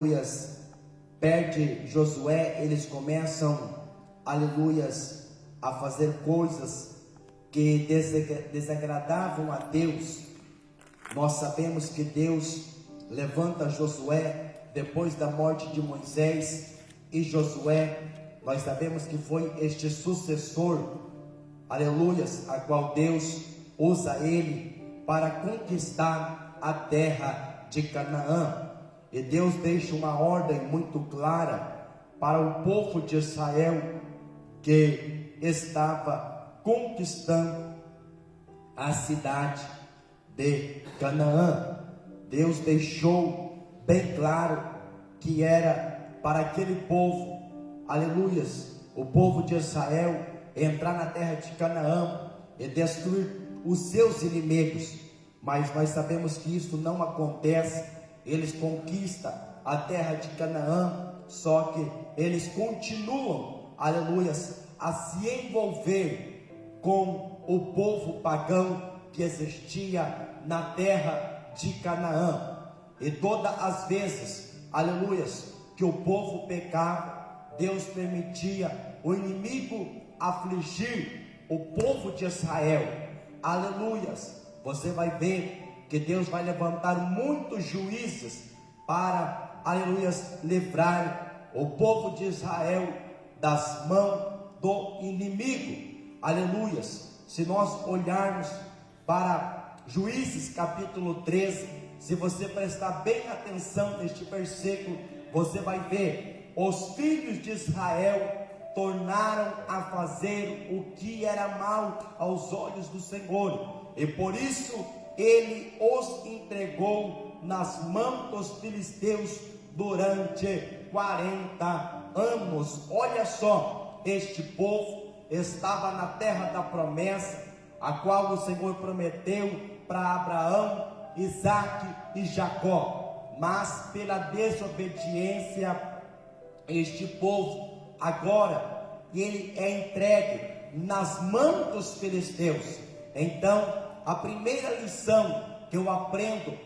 aleluias, perde Josué, eles começam, aleluias, a fazer coisas que desagradavam a Deus. Nós sabemos que Deus levanta Josué depois da morte de Moisés, e Josué, nós sabemos que foi este sucessor, aleluias, a qual Deus usa ele para conquistar a terra de Canaã. E Deus deixa uma ordem muito clara para o povo de Israel que estava conquistando a cidade de Canaã. Deus deixou bem claro que era para aquele povo, aleluias, o povo de Israel entrar na terra de Canaã e destruir os seus inimigos. Mas nós sabemos que isso não acontece. Eles conquistam a terra de Canaã, só que eles continuam, aleluias, a se envolver com o povo pagão que existia na terra de Canaã. E todas as vezes, aleluias, que o povo pecava, Deus permitia o inimigo afligir o povo de Israel. Aleluias, você vai ver que Deus vai levantar muitos juízes para, aleluias, livrar o povo de Israel das mãos do inimigo. Aleluias. Se nós olharmos para Juízes capítulo 13, se você prestar bem atenção neste versículo, você vai ver: os filhos de Israel tornaram a fazer o que era mal aos olhos do Senhor, e por isso ele os entregou nas mãos dos filisteus durante 40 anos. Olha só, este povo estava na terra da promessa, a qual o Senhor prometeu para Abraão, Isaque e Jacó. Mas pela desobediência, este povo agora ele é entregue nas mãos dos filisteus. Então, a primeira lição que eu aprendo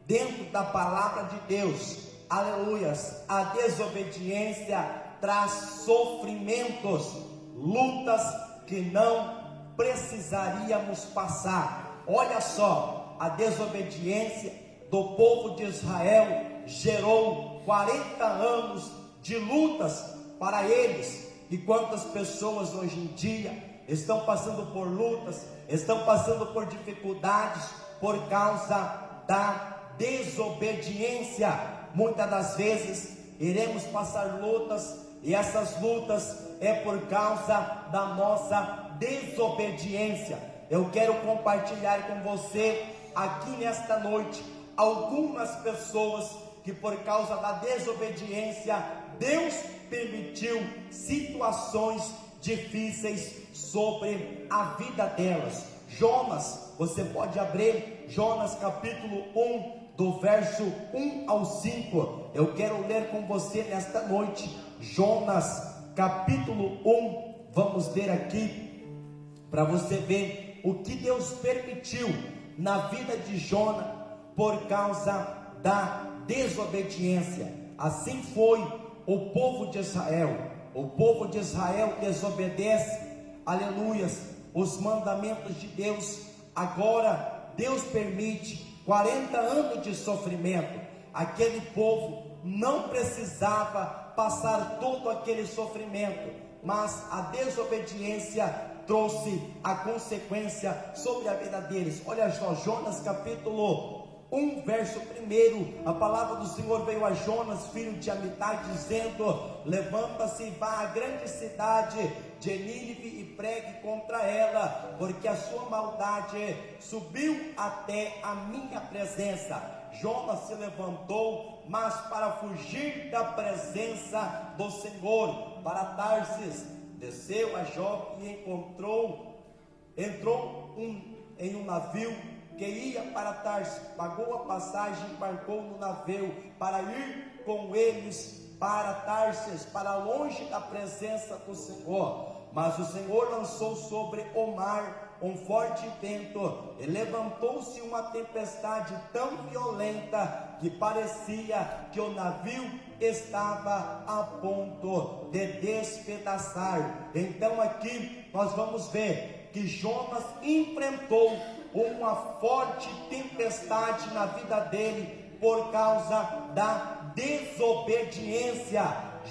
dentro da palavra de Deus, aleluias, a desobediência traz sofrimentos, lutas que não precisaríamos passar. Olha só, a desobediência do povo de Israel gerou 40 anos de lutas para eles. E quantas pessoas hoje em dia estão passando por lutas, estão passando por dificuldades por causa da desobediência. Muitas das vezes iremos passar lutas, e essas lutas é por causa da nossa desobediência. Eu quero compartilhar com você aqui nesta noite algumas pessoas que por causa da desobediência Deus permitiu situações difíceis sobre a vida delas. Jonas, você pode abrir Jonas capítulo 1, do verso 1 ao 5. Eu quero ler com você nesta noite Jonas capítulo 1. Vamos ler aqui para você ver o que Deus permitiu na vida de Jonas por causa da desobediência. Assim foi o povo de Israel. O povo de Israel desobedece, aleluias, os mandamentos de Deus. Agora Deus permite 40 anos de sofrimento. Aquele povo não precisava passar todo aquele sofrimento, mas a desobediência trouxe a consequência sobre a vida deles. Olha só, Jonas capítulo 1, verso 1, a palavra do Senhor veio a Jonas, filho de Amitai, dizendo: levanta-se e vá à grande cidade de Nínive e pregue contra ela, porque a sua maldade subiu até a minha presença. Jonas se levantou, mas para fugir da presença do Senhor, para Tarsis, desceu a Jope e entrou em um navio que ia para Tarsis, pagou a passagem e embarcou no navio para ir com eles para Tarsis, para longe da presença do Senhor. Mas o Senhor lançou sobre o mar um forte vento, e levantou-se uma tempestade tão violenta que parecia que o navio estava a ponto de despedaçar. Então aqui nós vamos ver que Jonas enfrentou uma forte tempestade na vida dele por causa da desobediência.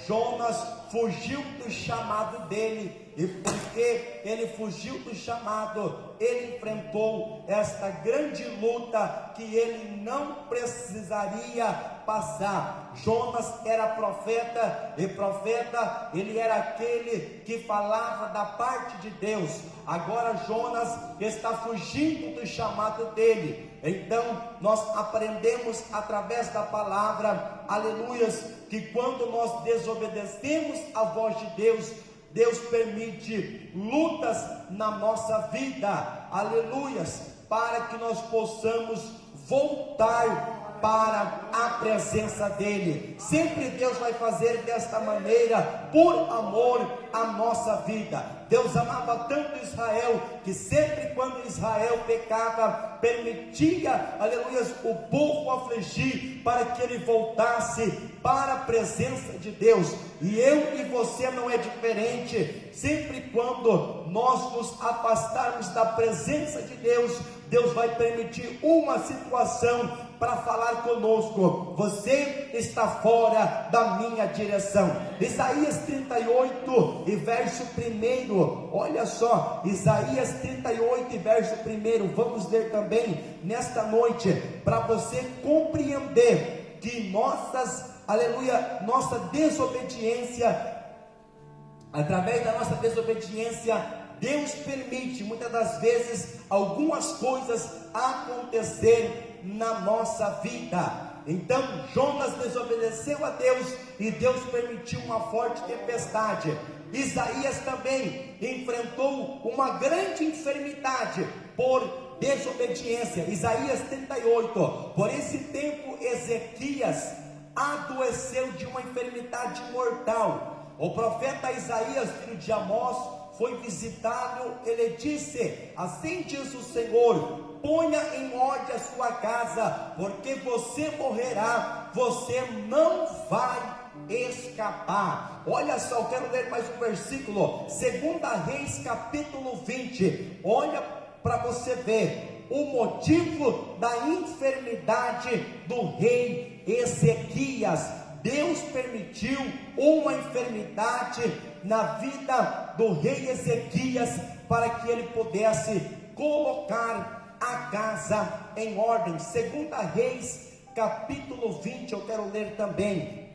Jonas fugiu do chamado dele, e porque ele fugiu do chamado, ele enfrentou esta grande luta que ele não precisaria passar. Jonas era profeta, e profeta, ele era aquele que falava da parte de Deus. Agora Jonas está fugindo do chamado dele. Então nós aprendemos através da palavra, aleluias, que quando nós desobedecemos a voz de Deus, Deus permite lutas na nossa vida, aleluias, para que nós possamos voltar para a presença dele. Sempre Deus vai fazer desta maneira, por amor à nossa vida. Deus amava tanto Israel, que sempre quando Israel pecava, permitia, aleluia, o povo afligir, para que ele voltasse para a presença de Deus. E eu e você não é diferente. Sempre quando nós nos afastarmos da presença de Deus, Deus vai permitir uma situação para falar conosco: você está fora da minha direção. Isaías 38 e verso 1, olha só, Isaías 38 e verso 1, vamos ler também nesta noite, para você compreender que nossa desobediência, através da nossa desobediência, Deus permite muitas das vezes algumas coisas acontecerem na nossa vida. Então Jonas desobedeceu a Deus e Deus permitiu uma forte tempestade. Isaías também enfrentou uma grande enfermidade por desobediência. Isaías 38, por esse tempo Ezequias adoeceu de uma enfermidade mortal. O profeta Isaías, filho de Amós, foi visitado. Ele disse: assim diz o Senhor, ponha em ordem a sua casa, porque você morrerá, você não vai escapar. Olha só, eu quero ler mais um versículo, 2 Reis capítulo 20, olha para você ver o motivo da enfermidade do rei Ezequias. Deus permitiu uma enfermidade na vida do rei Ezequias, para que ele pudesse colocar a casa em ordem. 2 Reis capítulo 20, eu quero ler também.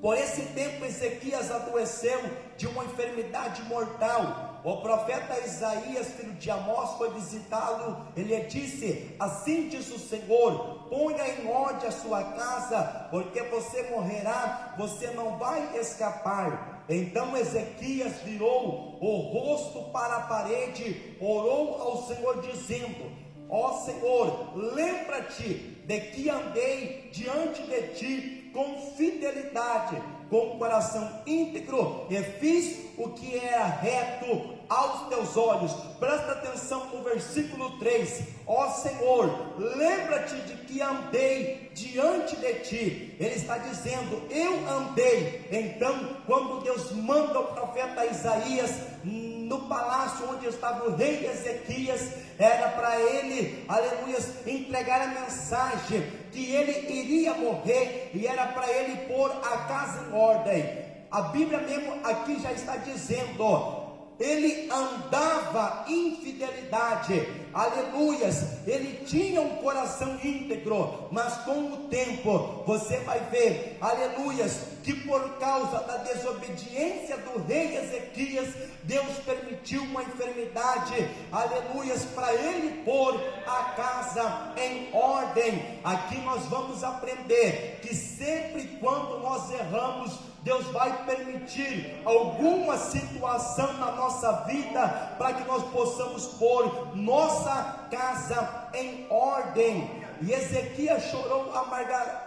Por esse tempo Ezequias adoeceu de uma enfermidade mortal. O profeta Isaías, filho de Amós, foi visitá-lo. Ele disse: assim diz o Senhor, ponha em ordem a sua casa, porque você morrerá, você não vai escapar. Então Ezequias virou o rosto para a parede, orou ao Senhor dizendo: ó Senhor, lembra-te de que andei diante de ti com fidelidade, com coração íntegro, e fiz o que era reto aos teus olhos. Presta atenção no versículo 3: ó Senhor, lembra-te de que andei diante de ti. Ele está dizendo: eu andei. Então, quando Deus manda o profeta Isaías no palácio onde estava o rei Ezequias, era para ele, aleluia, entregar a mensagem que ele iria morrer, e era para ele pôr a casa em ordem. A Bíblia mesmo aqui já está dizendo: ele andava em fidelidade, aleluias, ele tinha um coração íntegro. Mas com o tempo você vai ver, aleluias, que por causa da desobediência do rei Ezequias, Deus permitiu uma enfermidade, aleluias, para ele pôr a casa em ordem. Aqui nós vamos aprender que sempre quando nós erramos, Deus vai permitir alguma situação na nossa vida, para que nós possamos pôr nossa casa em ordem. E Ezequias chorou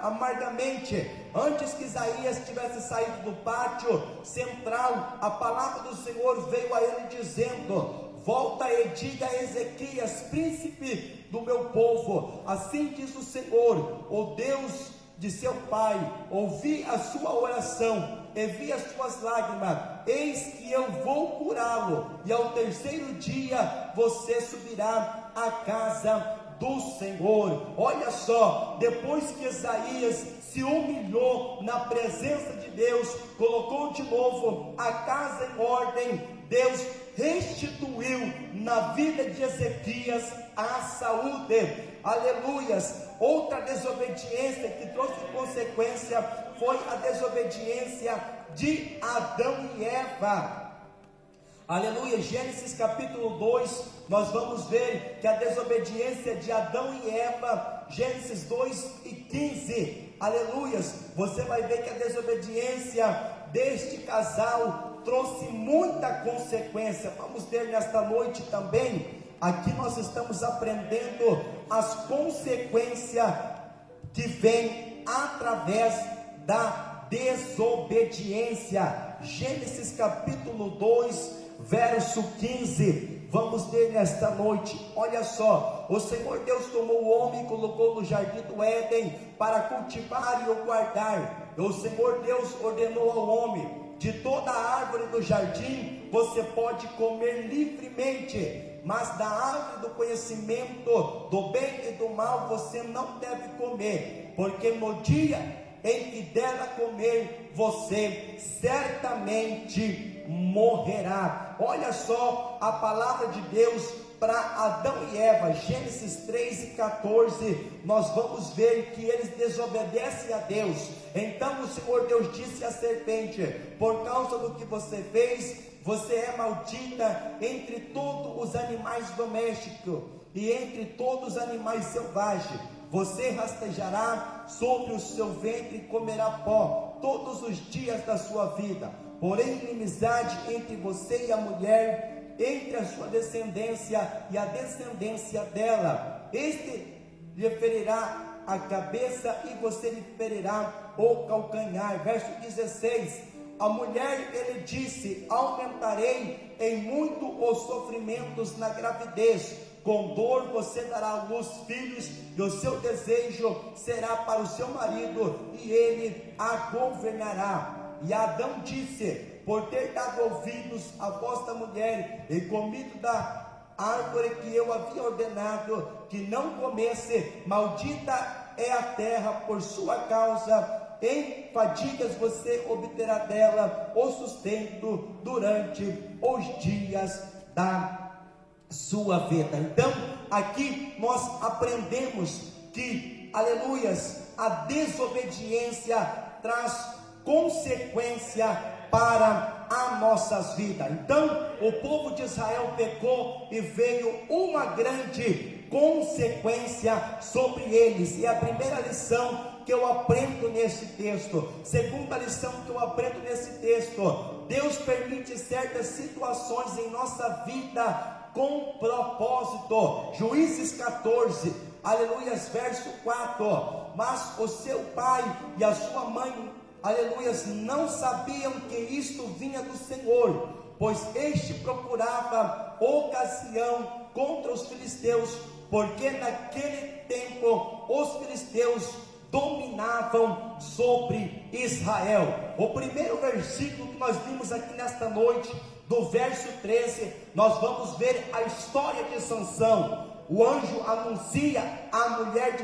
amargamente. Antes que Isaías tivesse saído do pátio central, a palavra do Senhor veio a ele dizendo: volta e diga a Ezequias, príncipe do meu povo, assim diz o Senhor, o Deus de seu pai, ouvi a sua oração, e vi as suas lágrimas, eis que eu vou curá-lo, e ao terceiro dia você subirá à casa do Senhor. Olha só, depois que Isaías se humilhou na presença de Deus, colocou de novo a casa em ordem, Deus restituiu na vida de Ezequias a saúde. Aleluias. Outra desobediência que trouxe consequência foi a desobediência de Adão e Eva. Aleluia. Gênesis capítulo 2, nós vamos ver que a desobediência de Adão e Eva, Gênesis 2:15, aleluias, você vai ver que a desobediência deste casal trouxe muita consequência. Vamos ver nesta noite também, aqui nós estamos aprendendo as consequências que vêm através da desobediência. Gênesis capítulo 2, verso 15, vamos ler nesta noite. Olha só, o Senhor Deus tomou o homem e colocou no jardim do Éden para cultivar e o guardar. O Senhor Deus ordenou ao homem: de toda a árvore do jardim você pode comer livremente, mas da árvore do conhecimento do bem e do mal você não deve comer, porque no dia em que dela comer, você certamente morrerá. Olha só a palavra de Deus para Adão e Eva, Gênesis 3:14, nós vamos ver que eles desobedecem a Deus. Então o Senhor Deus disse à serpente: por causa do que você fez, você é maldita entre todos os animais domésticos e entre todos os animais selvagens. Você rastejará sobre o seu ventre e comerá pó todos os dias da sua vida. Porém, inimizade entre você e a mulher, entre a sua descendência e a descendência dela. Este lhe ferirá a cabeça e você lhe ferirá o calcanhar. Verso 16. A mulher, ele disse: aumentarei em muito os sofrimentos na gravidez. Com dor você dará à luz filhos, e o seu desejo será para o seu marido, e ele a governará. E Adão disse: por ter dado ouvidos à voz da mulher, e comido da árvore que eu havia ordenado que não comesse, maldita é a terra por sua causa. Em fadigas você obterá dela o sustento durante os dias da sua vida. Então, aqui nós aprendemos que, aleluias, a desobediência traz consequência para as nossas vidas. Então, o povo de Israel pecou e veio uma grande consequência sobre eles. E a primeira lição que eu aprendo nesse texto, segunda lição que eu aprendo nesse texto: Deus permite certas situações em nossa vida com propósito. Juízes 14, aleluias, verso 4. Mas o seu pai e a sua mãe, aleluias, não sabiam que isto vinha do Senhor, pois este procurava ocasião contra os filisteus, porque naquele tempo os filisteus dominavam sobre Israel. O primeiro versículo que nós vimos aqui nesta noite, do verso 13, nós vamos ver a história de Sansão. O anjo anuncia à mulher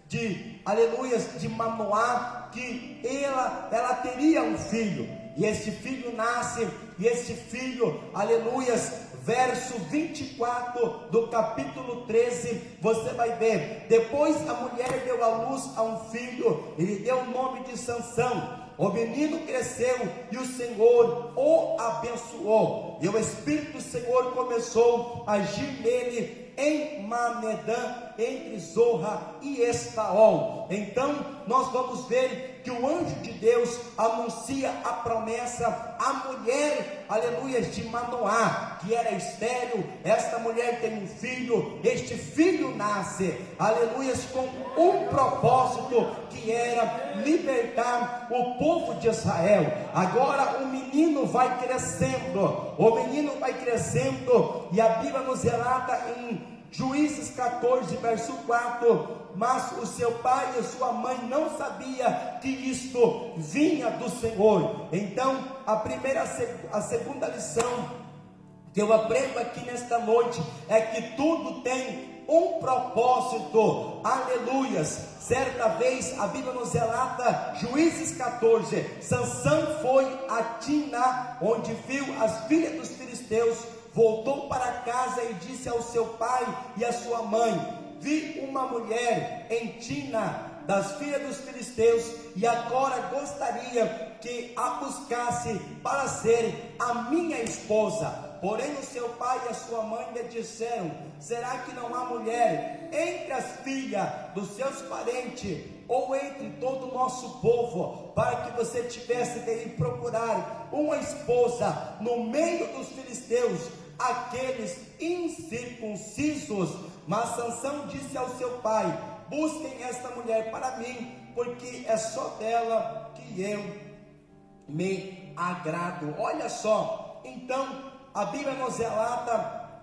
de Manoá que ela teria um filho, e este filho nasce, e este filho, aleluias, verso 24 do capítulo 13, você vai ver: depois a mulher deu à luz a um filho, e lhe deu o nome de Sansão. O menino cresceu e o Senhor o abençoou, e o Espírito do Senhor começou a agir nele em Manedã, entre Zorra e Estaol. Então nós vamos ver que o anjo de Deus anuncia a promessa à mulher, aleluia, de Manoá, que era estéril. Esta mulher tem um filho, este filho nasce, aleluia, com um propósito, que era libertar o povo de Israel. Agora o menino vai crescendo, e a Bíblia nos relata em Juízes 14, verso 4, mas o seu pai e sua mãe não sabia que isto vinha do Senhor. Então, a segunda lição que eu aprendo aqui nesta noite é que tudo tem um propósito, aleluias. Certa vez a Bíblia nos relata, Juízes 14, Sansão foi a Timná, onde viu as filhas dos filisteus, voltou para casa e disse ao seu pai e à sua mãe: vi uma mulher em Timná, das filhas dos filisteus, e agora gostaria que a buscasse para ser a minha esposa. Porém o seu pai e a sua mãe lhe disseram: será que não há mulher entre as filhas dos seus parentes, ou entre todo o nosso povo, para que você tivesse de ir procurar uma esposa no meio dos filisteus, aqueles incircuncisos? Mas Sansão disse ao seu pai: busquem esta mulher para mim, porque é só dela que eu me agrado. Olha só, então a Bíblia nos relata,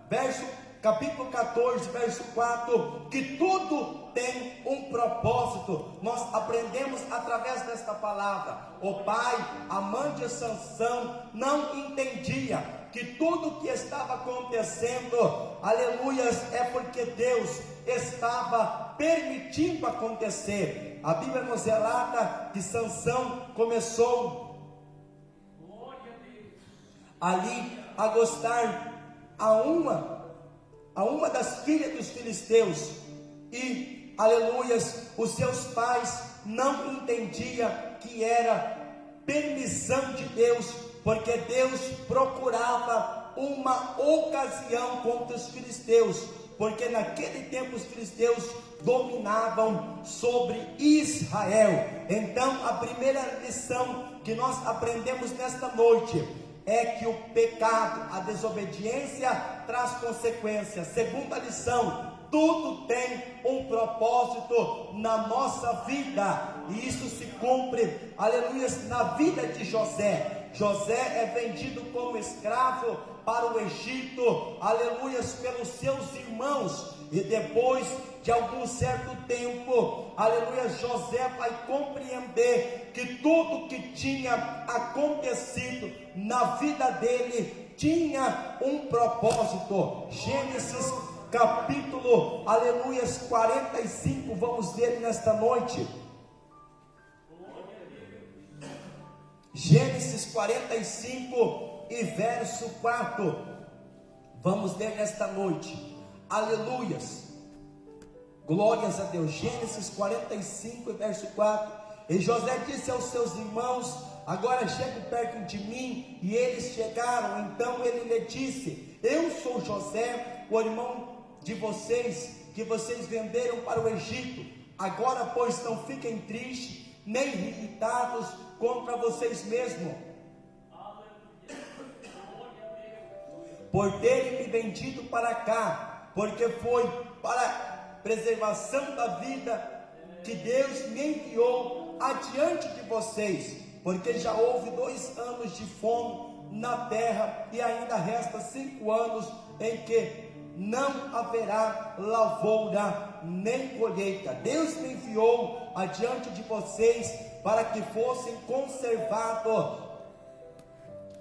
capítulo 14, verso 4, que tudo tem um propósito. Nós aprendemos através desta palavra. O pai, a mãe de Sansão, não entendia que tudo que estava acontecendo, aleluias, é porque Deus estava permitindo acontecer. A Bíblia nos relata que Sansão começou ali a gostar a uma das filhas dos filisteus, e aleluias, os seus pais não entendiam que era permissão de Deus, porque Deus procurava uma ocasião contra os filisteus, porque naquele tempo os filisteus dominavam sobre Israel. Então a primeira lição que nós aprendemos nesta noite é que o pecado, a desobediência traz consequências. Segunda lição: tudo tem um propósito na nossa vida, e isso se cumpre, aleluia, na vida de José. José é vendido como escravo para o Egito, aleluia, pelos seus irmãos, e depois de algum certo tempo, aleluia, José vai compreender que tudo que tinha acontecido na vida dele tinha um propósito. Gênesis capítulo, aleluia, 45, vamos ler nesta noite. Gênesis 45 e verso 4, vamos ler nesta noite, aleluias, glórias a Deus. Gênesis 45 e verso 4, e José disse aos seus irmãos: agora cheguem perto de mim. E eles chegaram. Então ele lhe disse: eu sou José, o irmão de vocês, que vocês venderam para o Egito. Agora, pois, não fiquem tristes, nem irritados contra vocês mesmos, por terem me vendido para cá, porque foi para preservação da vida que Deus me enviou adiante de vocês, porque já houve 2 anos de fome na terra, e ainda resta 5 anos em que não haverá lavoura nem colheita. Deus me enviou adiante de vocês para que fossem conservados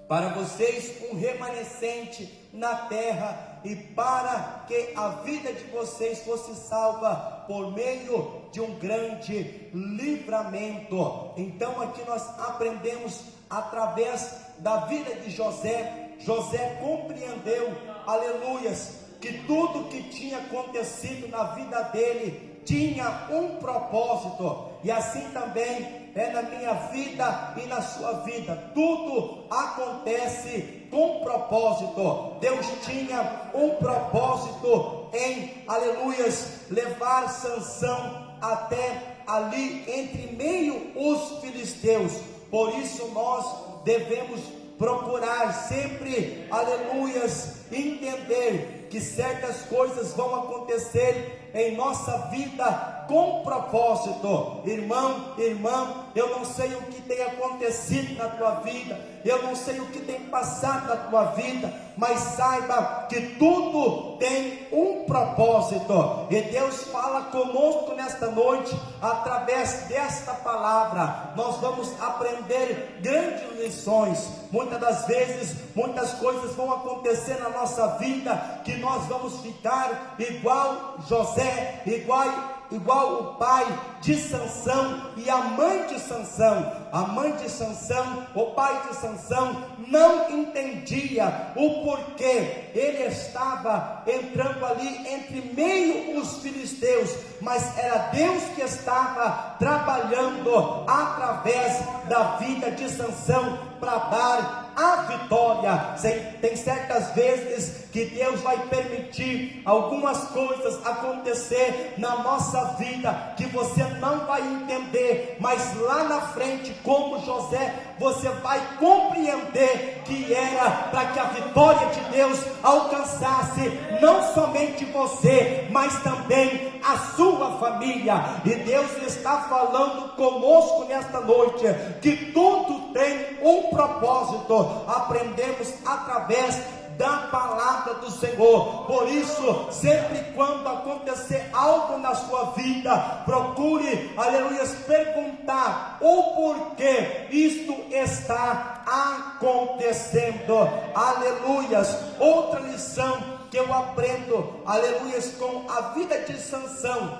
para vocês um remanescente na terra, e para que a vida de vocês fosse salva por meio de um grande livramento. Então aqui nós aprendemos através da vida de José. José compreendeu, aleluias, que tudo que tinha acontecido na vida dele tinha um propósito, e assim também é na minha vida e na sua vida. Tudo acontece com propósito. Deus tinha um propósito em, aleluias, levar Sansão até ali entre meio os filisteus. Por isso nós devemos procurar sempre, aleluias, entender que certas coisas vão acontecer em nossa vida com propósito. Irmão, irmã, eu não sei o que tem acontecido na tua vida, eu não sei o que tem passado na tua vida, mas saiba que tudo tem um propósito, e Deus fala conosco nesta noite, através desta palavra. Nós vamos aprender grandes lições. Muitas das vezes, muitas coisas vão acontecer na nossa vida, que nós vamos ficar igual José, igual o pai de Sansão e a mãe de Sansão. A mãe de Sansão, o pai de Sansão, não entendia o porquê ele estava entrando ali entre meio os filisteus, mas era Deus que estava trabalhando através da vida de Sansão para dar a vitória. Tem certas vezes que Deus vai permitir algumas coisas acontecer na nossa vida que você não vai entender, mas lá na frente, como José, você vai compreender que era para que a vitória de Deus alcançasse não somente você, mas também a sua família. E Deus está falando conosco nesta noite que tudo tem um propósito. Aprendemos através da palavra do Senhor. Por isso, sempre quando acontecer algo na sua vida, procure, aleluias, perguntar o porquê isto está acontecendo. Aleluias. Outra lição que eu aprendo, aleluias, com a vida de Sansão: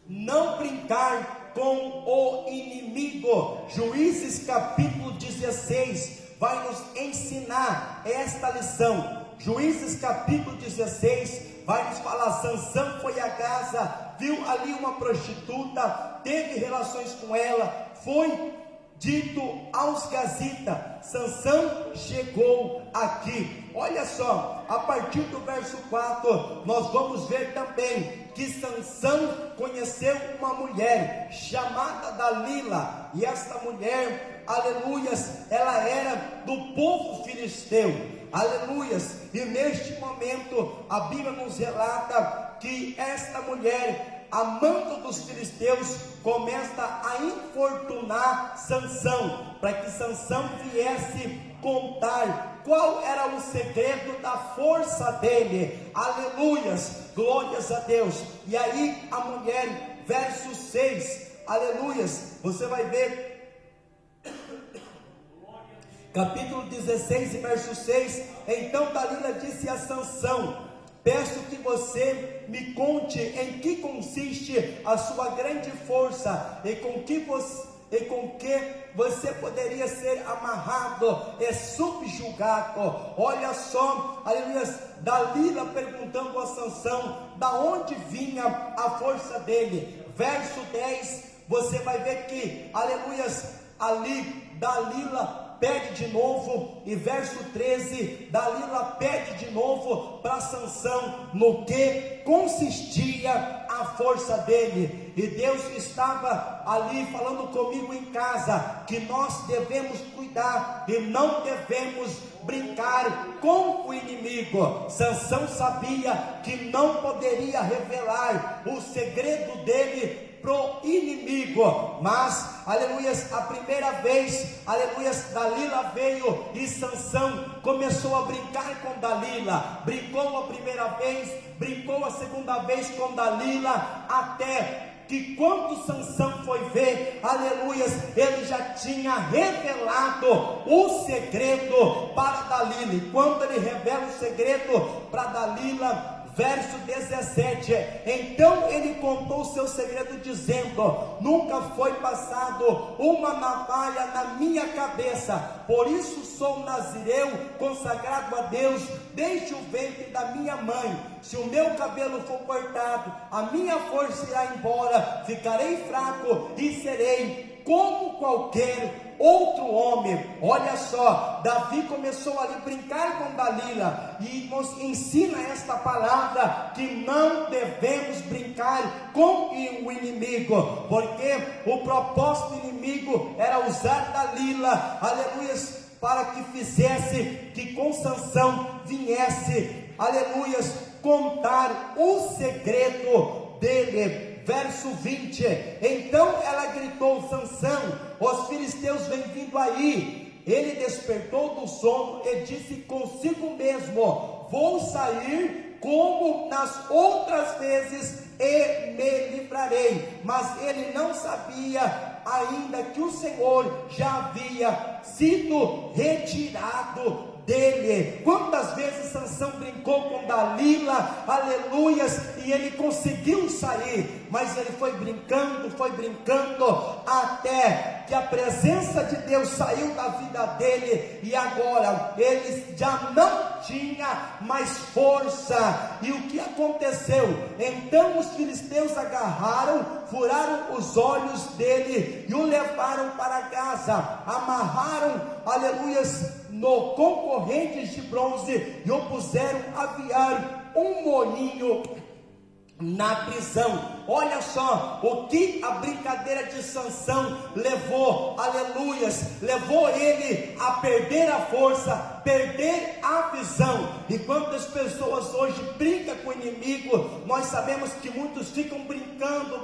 não brincar com o inimigo. Juízes capítulo 16 vai nos ensinar esta lição. Juízes capítulo 16 vai nos falar: Sansão foi a casa, viu ali uma prostituta, teve relações com ela, foi dito aos gazitas: Sansão chegou aqui. Olha só, a partir do verso 4, nós vamos ver também que Sansão conheceu uma mulher chamada Dalila, e esta mulher, aleluias, ela era do povo filisteu, aleluias, e neste momento a Bíblia nos relata que esta mulher, amando dos filisteus, começa a infortunar Sansão, para que Sansão viesse contar qual era o segredo da força dele. Aleluias, glórias a Deus. E aí a mulher, verso 6, aleluias, você vai ver, capítulo 16 e verso 6. Então Dalila disse a Sansão: peço que você me conte em que consiste a sua grande força, e com que você poderia ser amarrado e subjugado. Olha só, aleluia, Dalila perguntando a Sansão da onde vinha a força dele. Verso 10, você vai ver que, aleluia, ali Dalila pede de novo, e verso 13, Dalila pede de novo para Sansão no que consistia a força dele. E Deus estava ali falando comigo em casa que nós devemos cuidar e não devemos brincar com o inimigo. Sansão sabia que não poderia revelar o segredo dele pro inimigo, mas, aleluias, a primeira vez, aleluias, Dalila veio e Sansão começou a brincar com Dalila. Brincou a primeira vez, brincou a segunda vez com Dalila, até que quando Sansão foi ver, aleluias, ele já tinha revelado o segredo para Dalila. E quando ele revela o segredo para Dalila, verso 17, então ele contou o seu segredo dizendo: nunca foi passado uma navalha na minha cabeça, por isso sou nazireu, consagrado a Deus desde o ventre da minha mãe. Se o meu cabelo for cortado, a minha força irá embora, ficarei fraco e serei como qualquer outro homem. Olha só, Davi começou a brincar com Dalila e nos ensina esta palavra, que não devemos brincar com o inimigo, porque o propósito do inimigo era usar Dalila, aleluias, para que fizesse que com Sansão viesse, aleluias, contar o segredo dele. Verso 20, então ela gritou: Sansão, os filisteus vêm vindo aí. Ele despertou do sono e disse consigo mesmo: vou sair como nas outras vezes e me livrarei. Mas ele não sabia ainda que o Senhor já havia sido retirado dele. Quantas vezes Sansão brincou com Dalila, aleluias, e ele conseguiu sair, mas ele foi brincando, até que a presença de Deus saiu da vida dele, e agora ele já não tinha mais força. E o que aconteceu? Então os filisteus agarraram, furaram os olhos dele e o levaram para casa, amarraram, aleluias, com correntes de bronze e o puseram a aviar um moinho na prisão. Olha só o que a brincadeira de Sansão levou, aleluias, levou ele a perder a força, perder a visão. E quantas pessoas hoje brincam com o inimigo? Nós sabemos que muitos ficam brincando,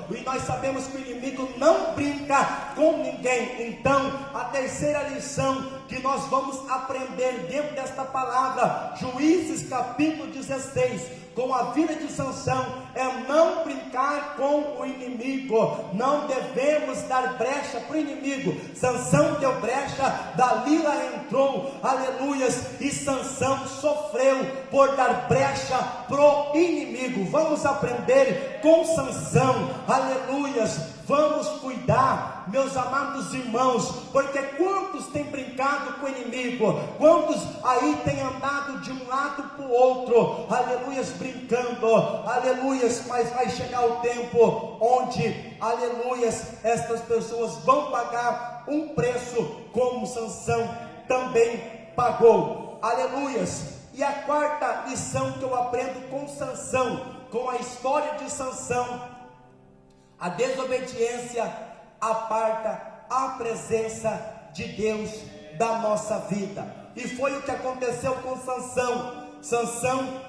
e nós sabemos que o inimigo não brinca com ninguém. Então, a terceira lição que nós vamos aprender dentro desta palavra, Juízes capítulo 16, com a vida de Sansão, é não brincar com o inimigo. Não devemos dar brecha para o inimigo. Sansão deu brecha, Dalila entrou, aleluias, e Sansão sofreu por dar brecha pro inimigo. Vamos aprender com Sansão, aleluias. Vamos cuidar, meus amados irmãos, porque quantos têm brincado com o inimigo? Quantos aí têm andado de um lado para o outro, aleluias, brincando, aleluias, mas vai chegar o tempo onde, aleluias, estas pessoas vão pagar um preço como Sansão também pagou, aleluias. E a quarta lição que eu aprendo com Sansão, com a história de Sansão: a desobediência aparta a presença de Deus da nossa vida. E foi o que aconteceu com Sansão. Sansão,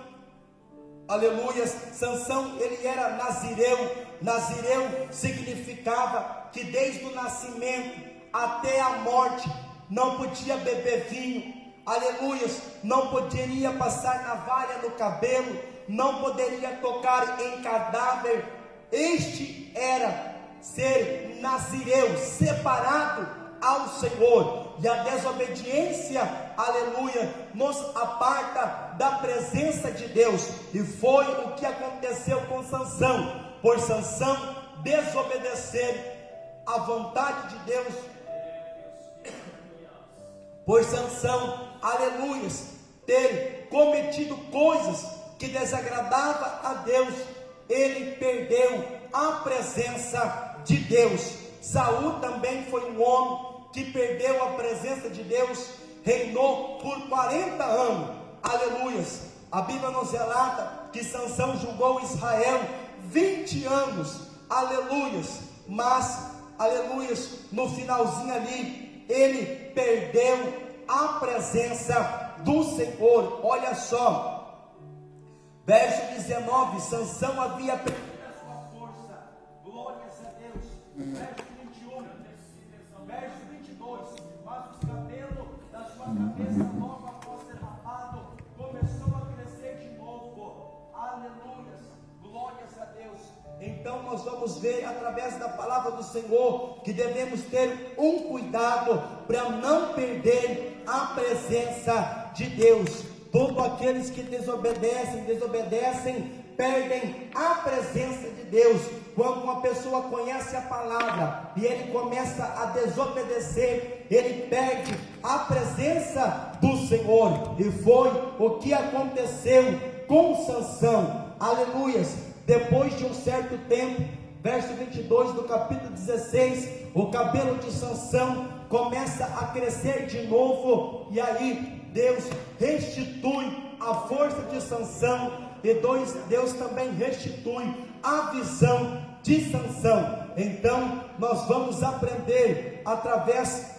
aleluia, Sansão, ele era nazireu. Nazireu significava que desde o nascimento até a morte não podia beber vinho, aleluia, não poderia passar navalha no cabelo, não poderia tocar em cadáver. Este era ser nazireu, separado ao Senhor. E a desobediência, aleluia, nos aparta da presença de Deus. E foi o que aconteceu com Sansão. Por Sansão desobedecer à vontade de Deus, por Sansão, aleluia, ter cometido coisas que desagradavam a Deus, ele perdeu a presença de Deus. Saul também foi um homem que perdeu a presença de Deus, reinou por 40 anos, aleluias. A Bíblia nos relata que Sansão julgou Israel 20 anos, aleluias, mas, aleluias, no finalzinho ali, ele perdeu a presença do Senhor. Olha só, verso 19, Sansão havia perdido a sua força, glórias a Deus. Verso 21, verso 22, mas os cabelos da sua cabeça logo após ser rapado, começou a crescer de novo, aleluia, glórias a Deus. Então nós vamos ver através da palavra do Senhor que devemos ter um cuidado para não perder a presença de Deus. Todos aqueles que desobedecem, perdem a presença de Deus. Quando uma pessoa conhece a palavra e ele começa a desobedecer, ele perde a presença do Senhor. E foi o que aconteceu com Sansão, aleluias. Depois de um certo tempo, verso 22 do capítulo 16, o cabelo de Sansão começa a crescer de novo, e aí Deus restitui a força de Sansão, e Deus também restitui a visão de Sansão. Então nós vamos aprender através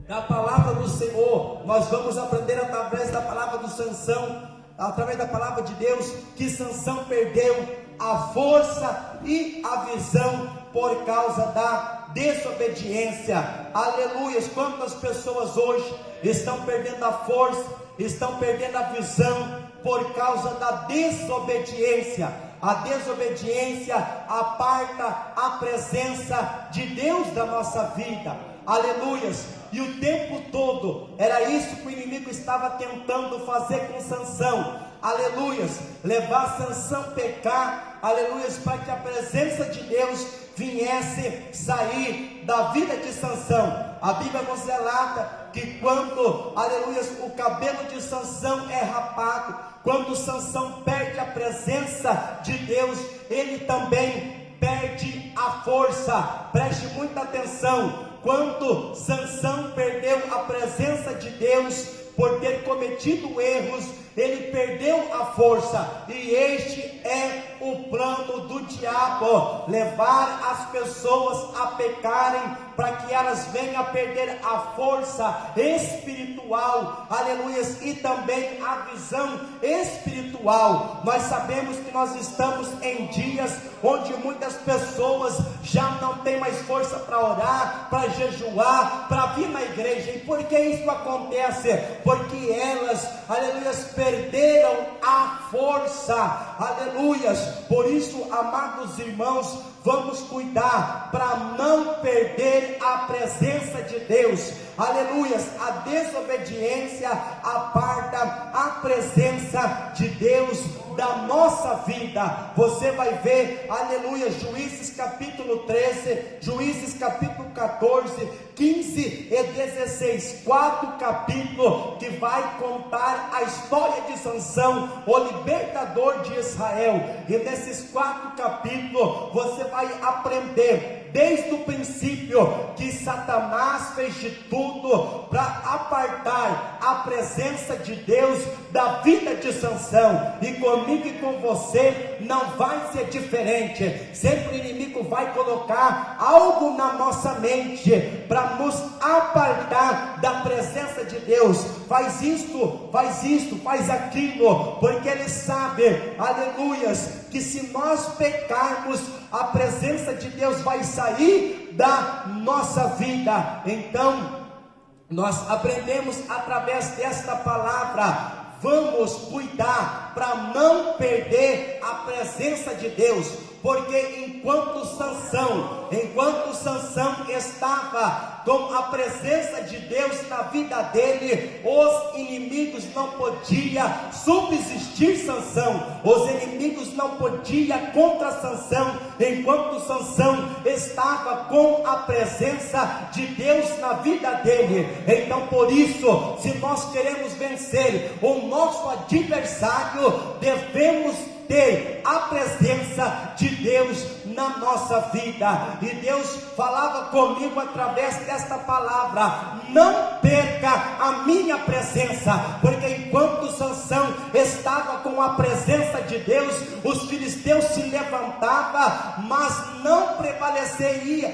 da palavra do Senhor, nós vamos aprender através da palavra do Sansão, através da palavra de Deus, que Sansão perdeu a força e a visão por causa da desobediência. Aleluias! Quantas pessoas hoje estão perdendo a força, estão perdendo a visão por causa da desobediência. A desobediência aparta a presença de Deus da nossa vida. Aleluias! E o tempo todo era isso que o inimigo estava tentando fazer com Sansão. Aleluias! Levar Sansão a pecar. Aleluias! Para que a presença de Deus viesse sair da vida de Sansão. A Bíblia nos relata que quando, aleluias, o cabelo de Sansão é rapado, quando Sansão perde a presença de Deus, ele também perde a força. Preste muita atenção. Quando Sansão perdeu a presença de Deus por ter cometido erros, ele perdeu a força, e este é o plano do diabo: levar as pessoas a pecarem, para que elas venham a perder a força espiritual, aleluias, e também a visão espiritual. Nós sabemos que nós estamos em dias onde muitas pessoas já não têm mais força para orar, para jejuar, para vir na igreja. E por que isso acontece? Porque elas, aleluias, perderam a força, aleluias. Por isso, amados irmãos, vamos cuidar para não perder a presença de Deus. Aleluias! A desobediência aparta a presença de Deus da nossa vida. Você vai ver, aleluia, Juízes capítulo 13, Juízes capítulo 14, 15 e 16, 4 capítulos que vai contar a história de Sansão, o libertador de Israel. E nesses 4 capítulos você vai aprender desde o princípio que Satanás fez de tudo para apartar a presença de Deus da vida de Sansão. E comigo e com você não vai ser diferente. Sempre o inimigo vai colocar algo na nossa mente para nos apartar da presença de Deus. Faz isto, faz aquilo, porque ele sabe, aleluias, que se nós pecarmos, a presença de Deus vai sair da nossa vida. Então, nós aprendemos através desta palavra. Vamos cuidar para não perder a presença de Deus, porque enquanto Sansão estava com a presença de Deus na vida dele, os inimigos não podiam subsistir Sansão, os inimigos não podiam contra Sansão, enquanto Sansão estava com a presença de Deus na vida dele. Então, por isso, se nós queremos vencer o nosso adversário, devemos ter a presença de Deus na nossa vida. E Deus falava comigo através desta palavra: não perca a minha presença, porque enquanto Sansão estava com a presença de Deus, os filisteus se levantavam, mas não prevalecia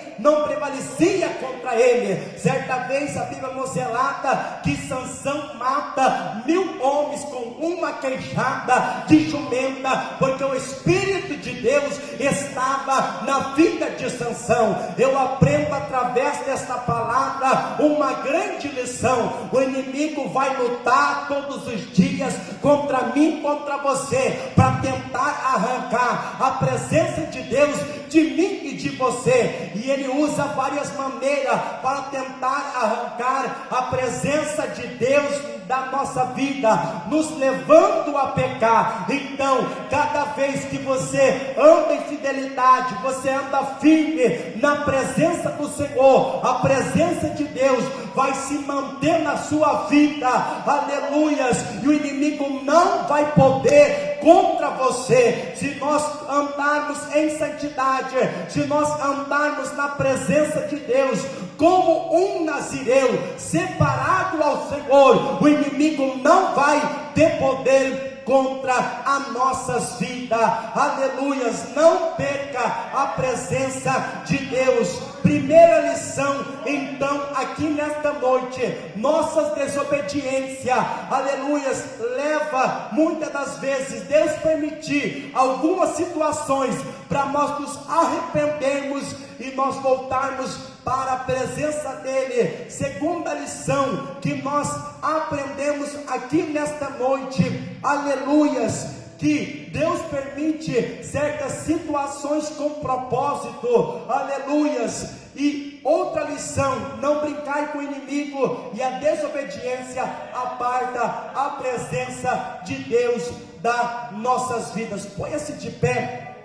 contra ele. Certa vez a Bíblia nos relata que Sansão mata 1000 homens com uma queixada de jumenta, porque o Espírito de Deus estava na vida de Sansão. Eu aprendo através desta palavra uma grande lição. O inimigo vai lutar todos os dias contra mim, contra você, para tentar arrancar a presença de Deus de mim e de você. E ele usa várias maneiras para tentar arrancar a presença de Deus da nossa vida, nos levando a pecar. Então, cada vez que você anda em fidelidade, você anda firme na presença do Senhor, a presença de Deus vai se manter na sua vida, aleluias, e o inimigo não vai poder contra você. Se nós andarmos em santidade, se nós andarmos na presença de Deus, como um nazireu, separado ao Senhor, o inimigo não vai ter poder contra as nossas vidas. Aleluias. Não perca a presença de Deus. Primeira lição, então, aqui nesta noite: nossas desobediências, aleluias, leva muitas das vezes Deus permitir algumas situações para nós nos arrependermos e nós voltarmos para a presença dele. Segunda lição que nós aprendemos aqui nesta noite, aleluias, que Deus permite certas situações com propósito, aleluias. E outra lição: não brincar com o inimigo, e a desobediência aparta a presença de Deus das nossas vidas. Ponha-se de pé,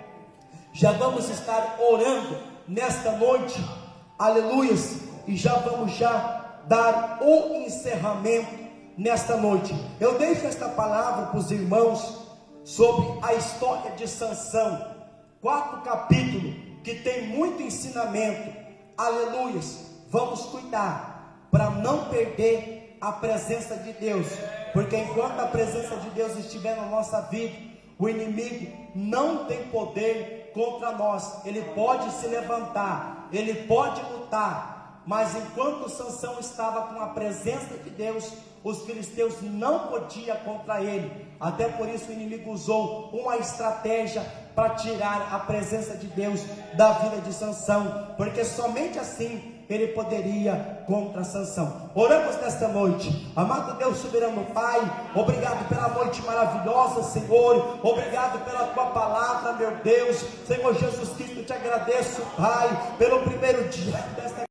já vamos estar orando nesta noite, aleluias, e já vamos dar o encerramento nesta noite. Eu deixo esta palavra para os irmãos sobre a história de Sansão, 4 capítulos que tem muito ensinamento, aleluias. Vamos cuidar para não perder a presença de Deus, porque enquanto a presença de Deus estiver na nossa vida, o inimigo não tem poder contra nós. Ele pode se levantar, ele pode lutar, mas enquanto Sansão estava com a presença de Deus, os filisteus não podiam contra ele. Até por isso o inimigo usou uma estratégia para tirar a presença de Deus da vida de Sansão, porque somente assim ele poderia contra Sansão. Oramos nesta noite. Amado Deus soberano Pai, obrigado pela noite maravilhosa, Senhor. Obrigado pela tua palavra, meu Deus. Senhor Jesus Cristo, eu te agradeço, Pai, pelo primeiro dia desta